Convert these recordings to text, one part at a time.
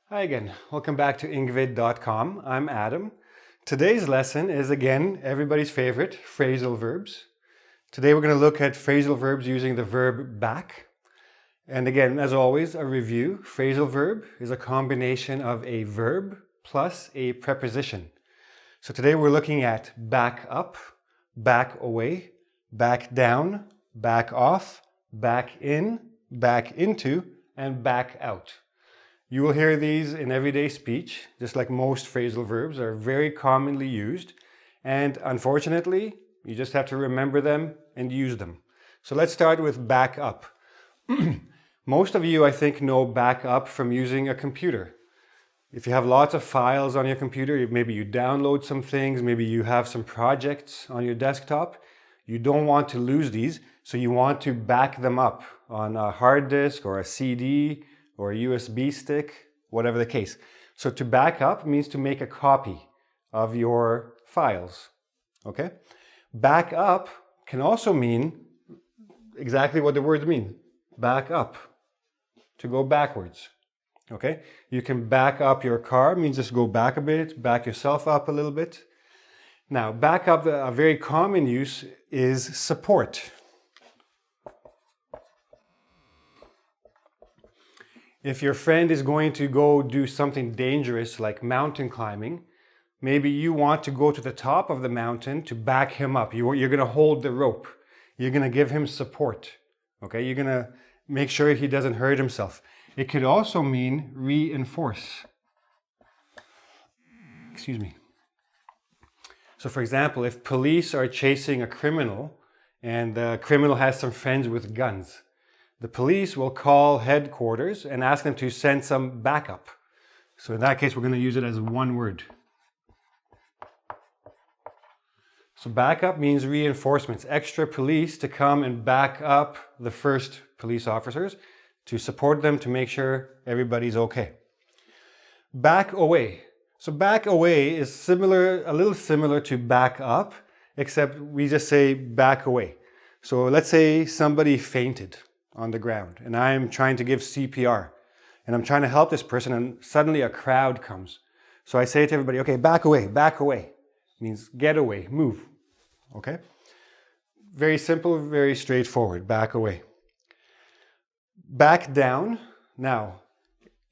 Hi again, welcome back to engVid.com. I'm Adam. Today's lesson is again everybody's favorite, phrasal verbs. Today we're going to look at phrasal verbs using the verb back. And again, as always, a review. Phrasal verb is a combination of a verb plus a preposition. So today we're looking at back up, back away, back down, back off, back in, back into, and back out. You will hear these in everyday speech, just like most phrasal verbs are very commonly used. And unfortunately, you just have to remember them and use them. So let's start with back up. Most of you, I think, know back up from using a computer. If you have lots of files on your computer, maybe you download some things, maybe you have some projects on your desktop, you don't want to lose these, so you want to back them up on a hard disk or a CD, or a USB stick, whatever the case. So to back up means to make a copy of your files, okay? Back up can also mean exactly what the words mean. Back up, to go backwards, okay? You can back up your car, means just go back a bit, back yourself up a little bit. Now, back up, a very common use is support. If your friend is going to go do something dangerous like mountain climbing, maybe you want to go to the top of the mountain to back him up. You're going to hold the rope. You're going to give him support. Okay? You're going to make sure he doesn't hurt himself. It could also mean reinforce. Excuse me. So for example, if police are chasing a criminal and the criminal has some friends with guns, the police will call headquarters and ask them to send some backup. So in that case, we're going to use it as one word. So backup means reinforcements, extra police to come and back up the first police officers to support them to make sure everybody's okay. Back away. So back away is similar, a little similar to back up, except we just say back away. So let's say somebody fainted on the ground and I'm trying to give CPR and I'm trying to help this person and suddenly a crowd comes. So I say to everybody, okay, back away, back away. Means get away, move, okay? Very simple, very straightforward, back away. Back down. Now,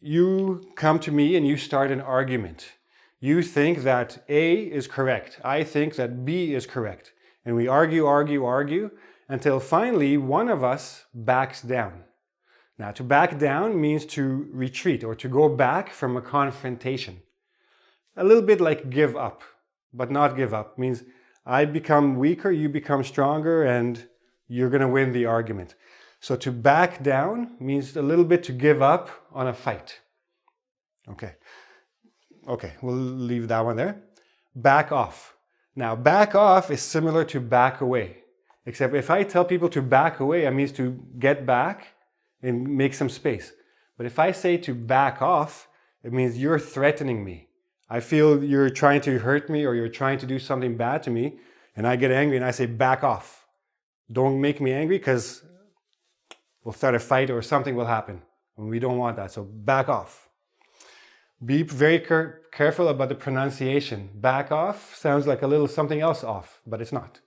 you come to me and you start an argument. You think that A is correct. I think that B is correct. And we argue, until finally one of us backs down. Now, to back down means to retreat or to go back from a confrontation. A little bit like give up, but not give up. Means I become weaker, you become stronger, and you're going to win the argument. So to back down means a little bit to give up on a fight. Okay, we'll leave that one there. Back off. Now, back off is similar to back away. Except if I tell people to back away, it means to get back and make some space. But if I say to back off, it means you're threatening me. I feel you're trying to hurt me or you're trying to do something bad to me, and I get angry and I say back off. Don't make me angry because we'll start a fight or something will happen. And we don't want that, so back off. Be very careful about the pronunciation. Back off sounds like a little something else off, but it's not.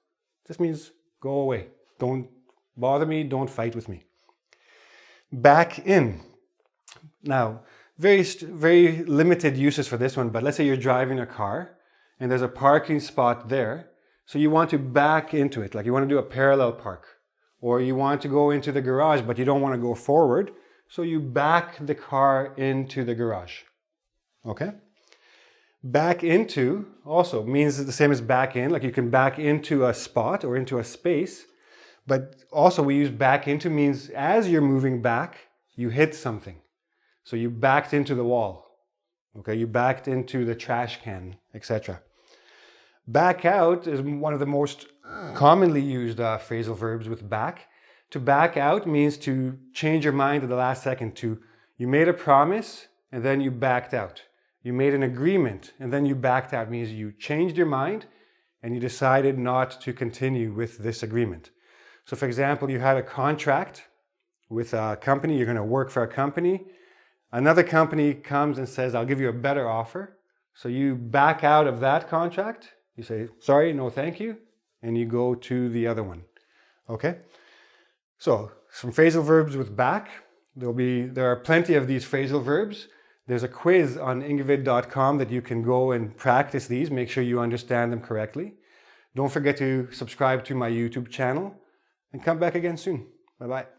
It just means go away. Don't bother me. Don't fight with me. Back in. Now, very limited uses for this one, but let's say you're driving a car and there's a parking spot there. So you want to back into it, like you want to do a parallel park. Or you want to go into the garage, but you don't want to go forward. So you back the car into the garage. Okay? Back into also means the same as back in, like you can back into a spot or into a space, but also we use back into means as you're moving back, you hit something. So you backed into the wall, okay? You backed into the trash can, etc. Back out is one of the most commonly used phrasal verbs with back. To back out means to change your mind at the last second. You made a promise and then you backed out. You made an agreement and then you backed out. It means you changed your mind and you decided not to continue with this agreement. So for example, you had a contract with a company, you're going to work for a company. Another company comes and says, I'll give you a better offer. So you back out of that contract. You say, sorry, no thank you. And you go to the other one. Okay? So some phrasal verbs with back. There are plenty of these phrasal verbs. There's a quiz on engVid.com that you can go and practice these. Make sure you understand them correctly. Don't forget to subscribe to my YouTube channel and come back again soon. Bye-bye.